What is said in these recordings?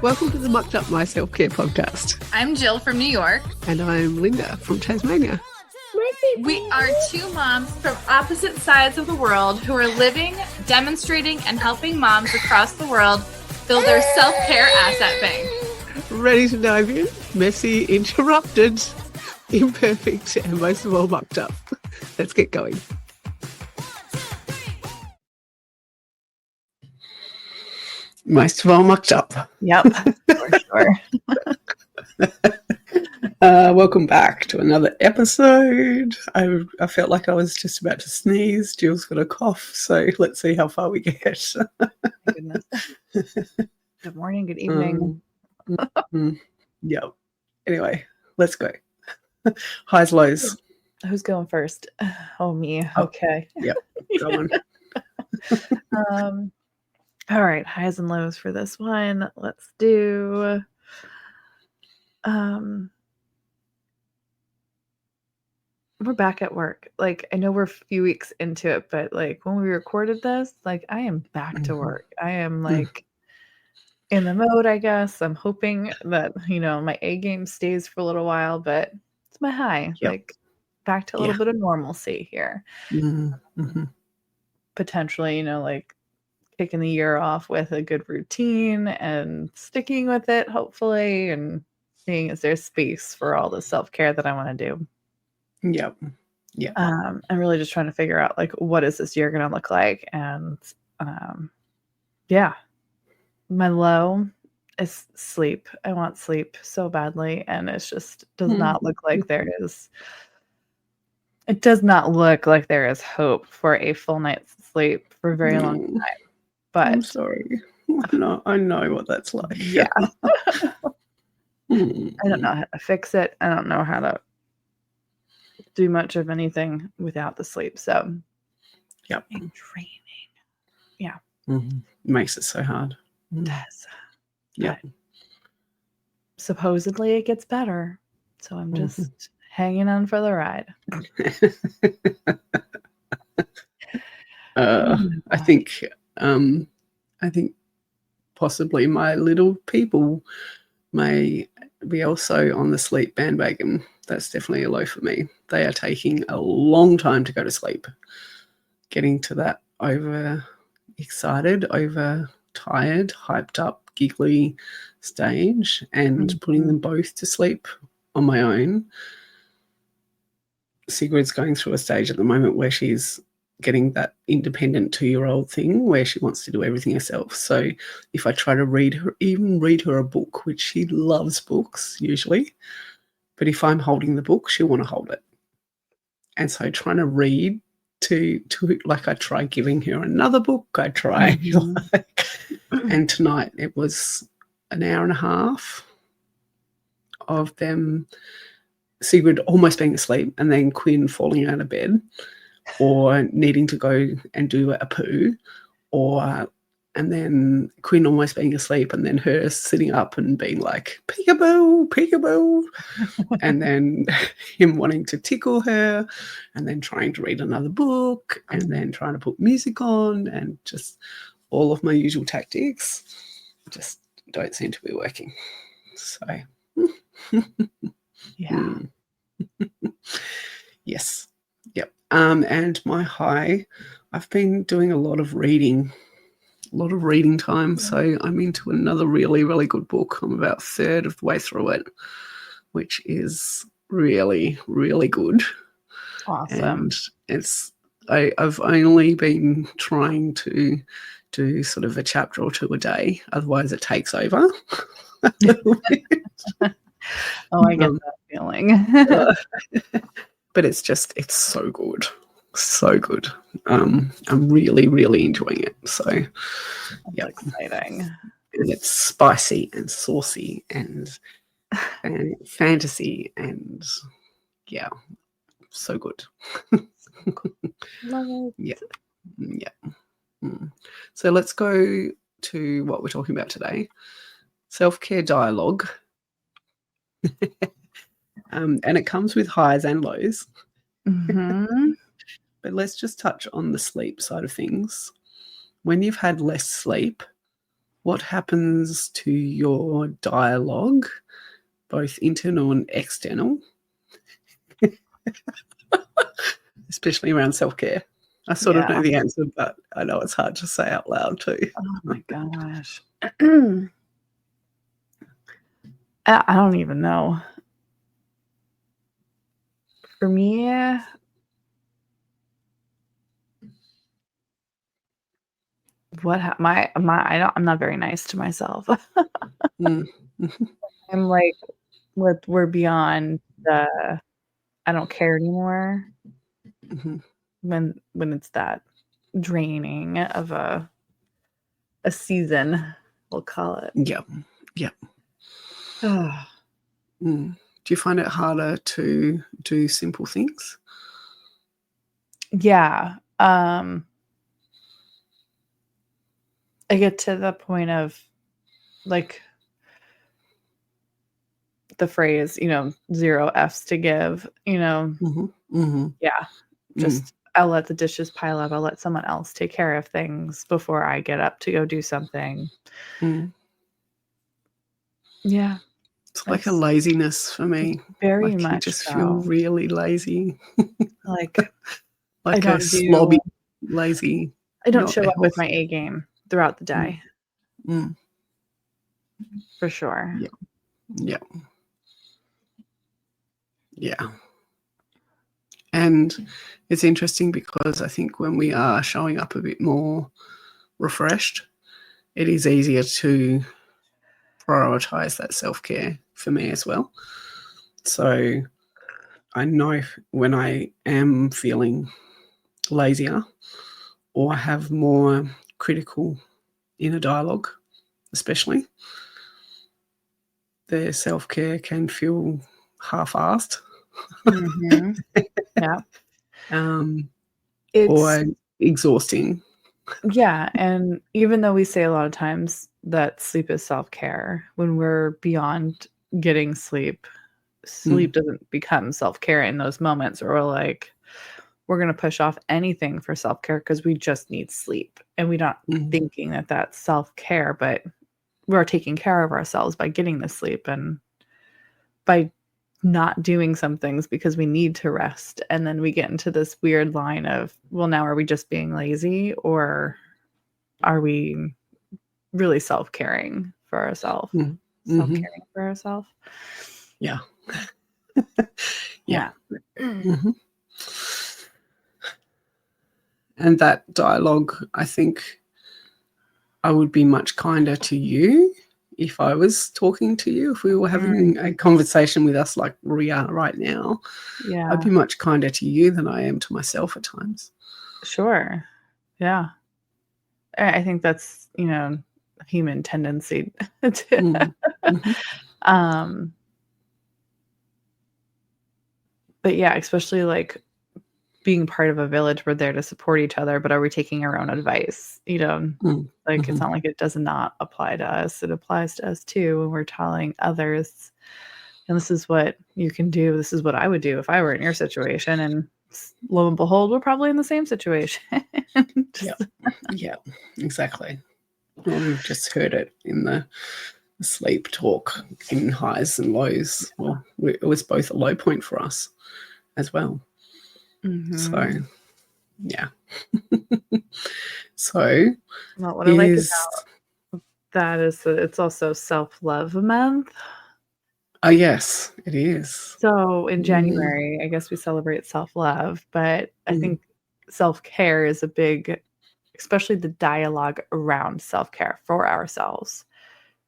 Welcome to the Mucked Up My Self-Care podcast. I'm Jill from New York. And I'm Linda from Tasmania. We are two moms from opposite sides of the world who are living, demonstrating, and helping moms across the world build their self-care asset bank. Ready to dive in? Messy, interrupted, imperfect, and most of all mucked up. Let's get going. Most of all mucked up. Yep, for sure. Welcome back to another episode. I felt like I was just about to sneeze. Jill's got a cough, so let's see how far we get. My goodness. Good morning, good evening. Yeah. Anyway, let's go. Highs, lows. Who's going first? Oh, me. Okay. Yep. Go on. All right, highs and lows for this one. Let's do we're back at work. Like, I know we're a few weeks into it, but like when we recorded this, like I am back to work. I am like in the mode, I guess. I'm hoping that, my A game stays for a little while, but it's my high. Yep. Like back to a little bit of normalcy here. Mm-hmm. Potentially, like kicking the year off with a good routine and sticking with it, hopefully, and seeing is there space for all the self-care that I want to do. Yep. Yeah. I'm really just trying to figure out like what is this year going to look like, and my low is sleep. I want sleep so badly, and it's just does not look like there is. It does not look like there is hope for a full night's sleep for a very long time. But I'm sorry. I know what that's like. Yeah. I don't know how to fix it. I don't know how to do much of anything without the sleep. So, yep. And draining. Yeah. Makes it so hard. It does. Yeah. Supposedly it gets better. So I'm just hanging on for the ride. I think possibly my little people may be also on the sleep bandwagon. That's definitely a low for me. They are taking a long time to go to sleep. Getting to that overexcited, overtired, hyped up, giggly stage, and putting them both to sleep on my own. Sigrid's going through a stage at the moment where she's getting that independent 2-year-old thing where she wants to do everything herself. So if I try to read her a book, which she loves books usually, but if I'm holding the book, she'll want to hold it. And so trying to read to like I try giving her another book, I try. And tonight it was an hour and a half of them, Sigrid almost being asleep and then Quinn falling out of bed or needing to go and do a poo, and then Quinn almost being asleep and then her sitting up and being like, peekaboo, peekaboo, and then him wanting to tickle her and then trying to read another book and then trying to put music on, and just all of my usual tactics just don't seem to be working. So, yeah. Yes. Yep. And my high, I've been doing a lot of reading time. So I'm into another really, really good book. I'm about a third of the way through it, which is really, really good. Awesome. And I've only been trying to do sort of a chapter or two a day. Otherwise it takes over. I get that feeling. But it's so good. So good. I'm really, really enjoying it. So, yeah, exciting. And it's spicy and saucy and fantasy and so good. Love it. Yeah. So let's go to what we're talking about today: self-care dialogue. And it comes with highs and lows. But let's just touch on the sleep side of things. When you've had less sleep, what happens to your dialogue, both internal and external, especially around self-care? I sort of know Yeah. the answer, but I know it's hard to say out loud too. Oh my gosh. I don't even know. For me, I'm not very nice to myself. Mm. Mhm. I'm like, we're beyond the I don't care anymore Mhm. when it's that draining of a season, we'll call it. Yep. Yep. Ugh. Mm. Do you find it harder to do simple things? Yeah, I get to the point of, like, the phrase, 0 Fs to give, Mhm. Mhm. yeah, Mm. just I'll let the dishes pile up, I'll let someone else take care of things before I get up to go do something. Mm. Yeah, It's like a it's laziness for me. very Like, you much just feel so. really lazy, Like, I like a don't slobby, do lazy, I don't not show a up with healthy. my A game throughout the Mm. day, Mm. for sure. Yeah. Yeah. Yeah. And it's interesting because I think when we are showing up a bit more refreshed, it is easier to prioritize that self-care for me as well. So I know when I am feeling lazier or have more critical inner dialogue, especially, their self-care can feel half-assed, Mhm. Yeah. um, It's or exhausting. Yeah, and even though we say a lot of times that sleep is self-care, when we're beyond getting sleep, Mm. sleep doesn't become self-care in those moments where we're like, we're gonna push off anything for self-care because we just need sleep, and we're not Mm. thinking that that's self-care, but we're taking care of ourselves by getting the sleep and by not doing some things because we need to rest, and then we get into this weird line of, well, now are we just being lazy or are we really self-caring for ourselves? Mm. Mhm. Self-caring for ourselves? Yeah. Yeah. Yeah. Mhm. And that dialogue, I think I would be much kinder to you if I was talking to you. If we were Mm, having a conversation with us like we are right now, I'd be yeah, much kinder to you than I am to myself at times. sure. Yeah. I think that's, a human tendency to Mm. Mhm. um, but yeah, especially, like, being part of a village, we're there to support each other, but are we taking our own advice? Mm. Like, it's Mhm. not like it does not apply to us. It applies to us too when we're telling others, and this is what you can do. This is what I would do if I were in your situation. And lo and behold, we're probably in the same situation. Yeah. Just, Yeah. Exactly. Well, we've just heard it in the sleep talk in highs and lows. Well, it was both a low point for us as well. So, mhm. yeah. So, Well, what I like is about that is that it's also self-love month. oh, yes, it is. So in Mm. January, I guess we celebrate self-love, but I Mm. think self-care is a big, especially the dialogue around self-care for ourselves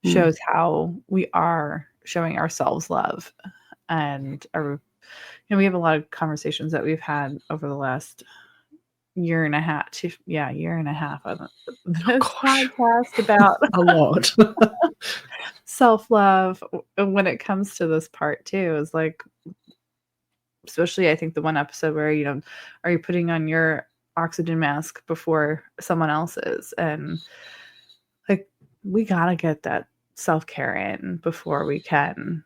Mm. shows how we are showing ourselves love. And we have a lot of conversations that we've had over the last year and a half, year and a half on Oh this gosh, podcast about a lot. self-love. When it comes to this part too, is like, especially I think the one episode where, are you putting on your oxygen mask before someone else's? And like, we gotta get that self-care in before we can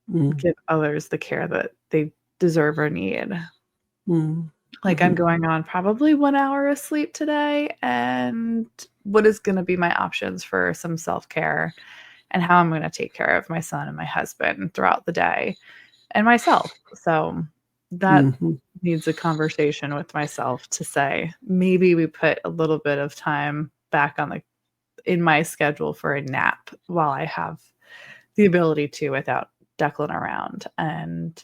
Mm. give others the care that they deserve or need. Mm. Like, I'm going on probably 1 hour of sleep today, and what is gonna be my options for some self-care and how I'm gonna take care of my son and my husband throughout the day and myself. So, that needs a conversation with myself to say, maybe we put a little bit of time back on in my schedule for a nap while I have the ability to without Declan around. And,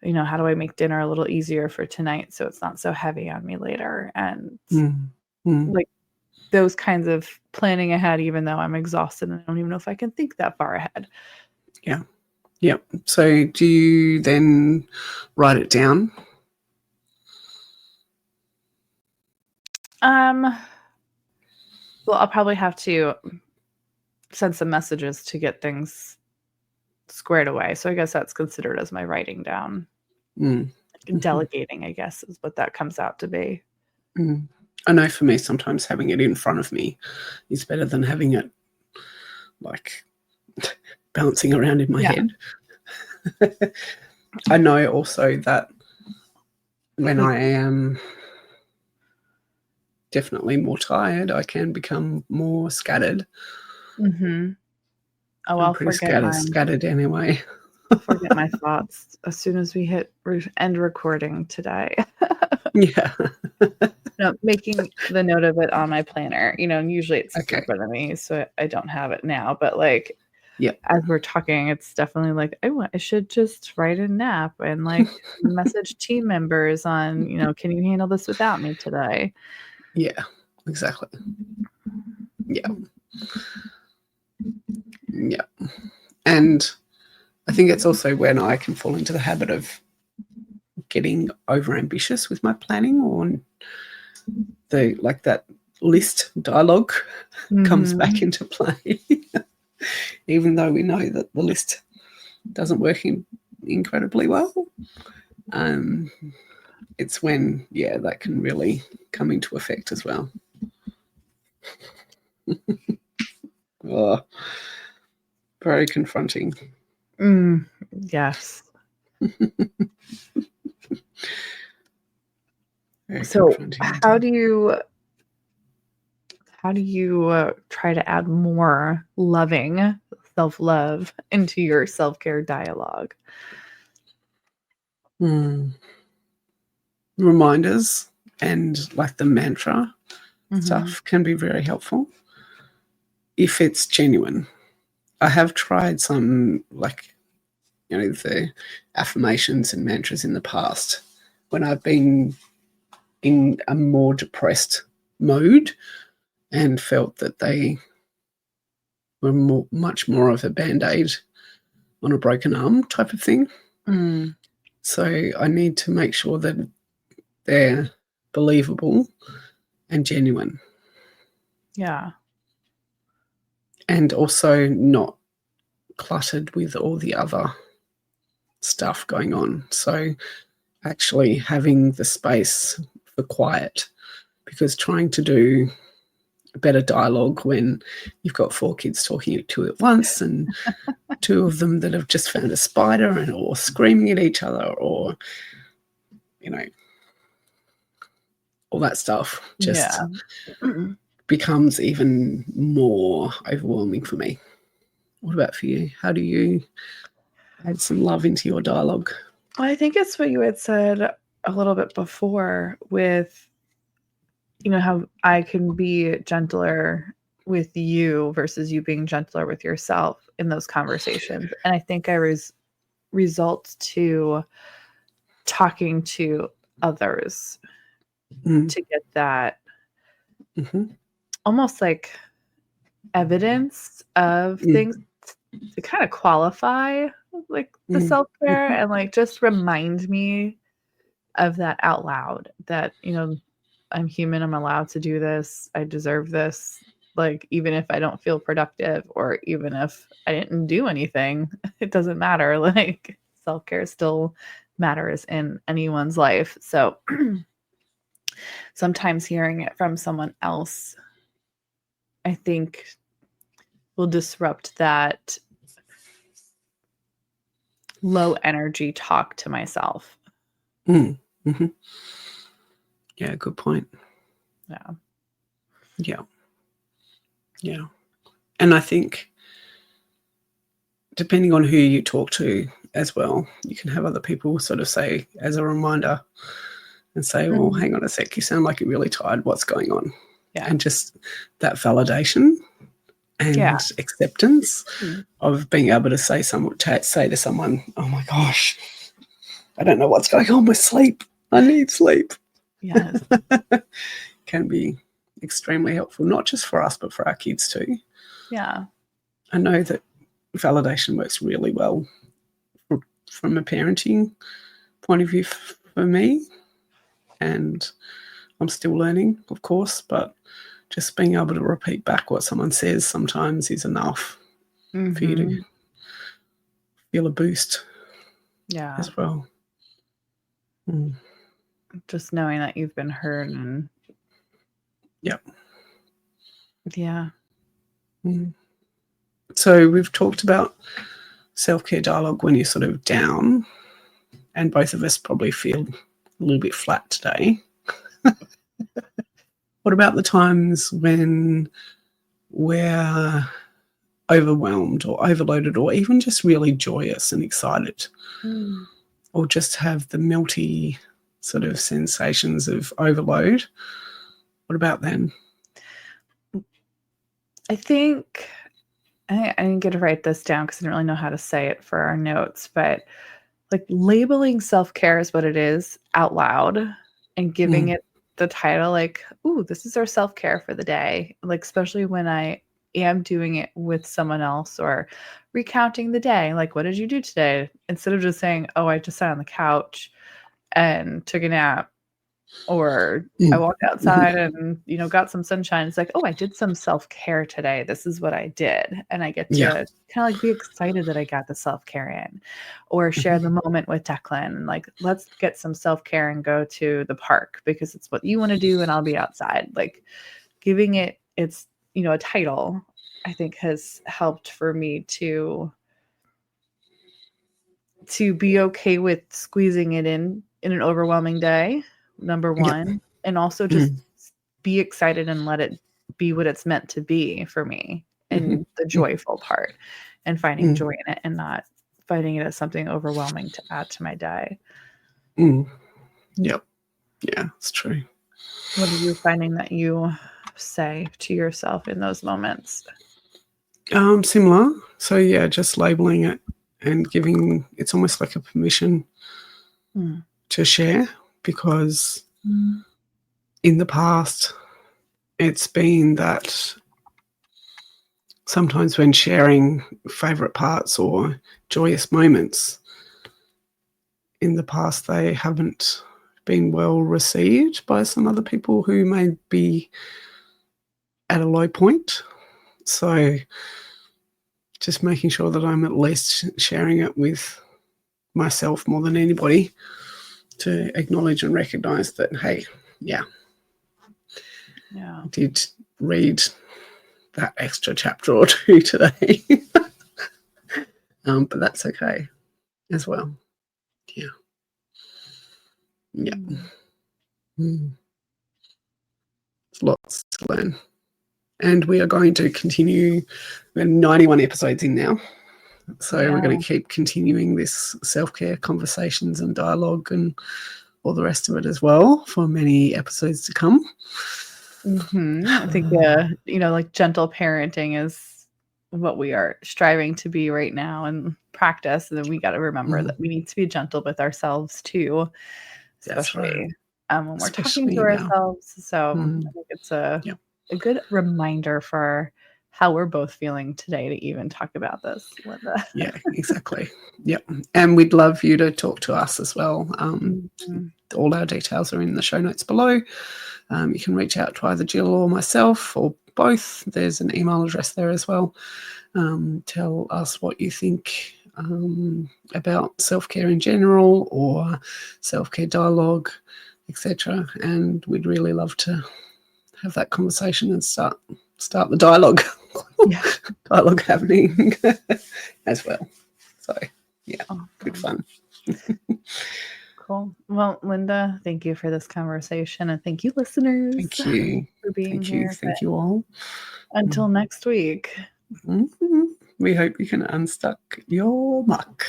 how do I make dinner a little easier for tonight so it's not so heavy on me later? And like those kinds of planning ahead, even though I'm exhausted and I don't even know if I can think that far ahead. Yeah. Yep. So do you then write it down? Well, I'll probably have to send some messages to get things squared away. So I guess that's considered as my writing down. Delegating, I guess, is what that comes out to be. I know for me, sometimes having it in front of me is better than having it like bouncing around in my head. I know also that when I am definitely more tired, I can become more scattered. Oh, I'm pretty scattered anyway. Forget my thoughts as soon as we hit end recording today. Yeah. Making the note of it on my planner, and usually it's in front of me, so I don't have it now. But as we're talking, it's definitely like, I should just write a nap and message team members on, can you handle this without me today? Yeah, exactly. Yeah. Yeah. And I think it's also when I can fall into the habit of getting overambitious with my planning, or that list dialogue comes back into play. Even though we know that the list doesn't work incredibly well. It's when, that can really come into effect as well. Oh, very confronting. Yes. Very so confronting how do you try to add more loving self-love into your self-care dialogue? Reminders and the mantra stuff can be very helpful if it's genuine. I have tried some the affirmations and mantras in the past when I've been in a more depressed mode and felt that they were much more of a band-aid on a broken arm type of thing. So I need to make sure that they're believable and genuine. Yeah. And also not cluttered with all the other stuff going on. So actually having the space for quiet, because trying to do better dialogue when you've got 4 kids talking to you at once and 2 of them that have just found a spider or screaming at each other or, all that stuff just becomes even more overwhelming for me. What about for you? How do you add some love into your dialogue? Well, I think it's what you had said a little bit before with, how I can be gentler with you versus you being gentler with yourself in those conversations. And I think I result to talking to others to get that almost like evidence of things to kind of qualify the self-care and just remind me of that out loud, that I'm human, I'm allowed to do this, I deserve this, even if I don't feel productive or even if I didn't do anything, it doesn't matter. Self-care still matters in anyone's life. So sometimes hearing it from someone else, I think, will disrupt that low energy talk to myself. Yeah, good point. Yeah. Yeah. Yeah. And I think depending on who you talk to as well, you can have other people sort of say as a reminder and say, well, Mhm. hang on a sec, you sound like you're really tired. What's going on? Yeah. And just that validation Yeah. and acceptance Mm. of being able to say to someone, oh my gosh, I don't know what's going on with sleep. I need sleep. Yes. Can be extremely helpful, not just for us, but for our kids too. Yeah. I know that validation works really well from a parenting point of view for me, and I'm still learning, of course, but just being able to repeat back what someone says sometimes is enough for you to Mhm. feel a boost Yeah. as well. Mm. Just knowing that you've been heard and Yep. yeah. Mm. So we've talked about self-care dialogue when you're sort of down, and both of us probably feel a little bit flat today. What about the times when we're overwhelmed or overloaded or even just really joyous and excited, Mm. or just have the melty sort of sensations of overload? What about then? I think I didn't get to write this down because I didn't really know how to say it for our notes, but like labeling self-care as what it is out loud and giving Mm. it the title like, "Ooh, this is our self-care for the day." Like, especially when I am doing it with someone else or recounting the day, like, "What did you do today?" Instead of just saying, "Oh, I just sat on the couch and took a nap," or I Mm. walked outside and, got some sunshine. It's like, "Oh, I did some self-care today. This is what I did." And I get Yeah. to kinda, like, be excited that I got the self-care in, or share the moment with Declan and, like, "Let's get some self-care and go to the park because it's what you wanna do and I'll be outside." Like, giving it its, a title, I think has helped for me to be okay with squeezing it in an overwhelming day, number Yeah. 1, and also just Mm. be excited and let it be what it's meant to be for me, Mhm. and the Mm. joyful part, and finding Mm. joy in it and not finding it as something overwhelming to add to my day. Mm. Yep. Yeah, it's true. What are you finding that you say to yourself in those moments? Similar. So yeah, just labeling it and giving it's almost like a permission Mm. to share, because in the past it's been that sometimes when sharing favorite parts or joyous moments in the past, they haven't been well received by some other people who may be at a low point. So just making sure that I'm at least sharing it with myself more than anybody, to acknowledge and recognize that, hey, yeah, Yeah. I did read that extra chapter or two today. But that's okay as well. Yeah. Yeah. Mm. Mm. There's lots to learn. And we are going to continue. We're 91 episodes in now. So we're Yeah. going to keep continuing this self-care conversations and dialogue and all the rest of it as well for many episodes to come. I think, like gentle parenting is what we are striving to be right now and practice. And then we got to remember Mm, that we need to be gentle with ourselves too, that's right. especially when we're talking to Especially now. ourselves. So I Mm, think it's a yeah. good reminder for how we're both feeling today to even talk about this, Linda. Yeah, exactly. Yep. And we'd love you to talk to us as well. Mhm. All our details are in the show notes below. You can reach out to either Jill or myself or both. There's an email address there as well. Tell us what you think about self-care in general or self-care dialogue, etc. And we'd really love to have that conversation and start the dialogue. Yeah. Dialogue happening as well. So yeah, good Awesome. fun. Cool. Well, Linda, thank you for this conversation, and thank you, listeners, Thank you. for being Thank you. here. Thank you all. Until next week. We hope you can unstuck your muck.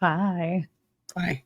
Bye. Bye.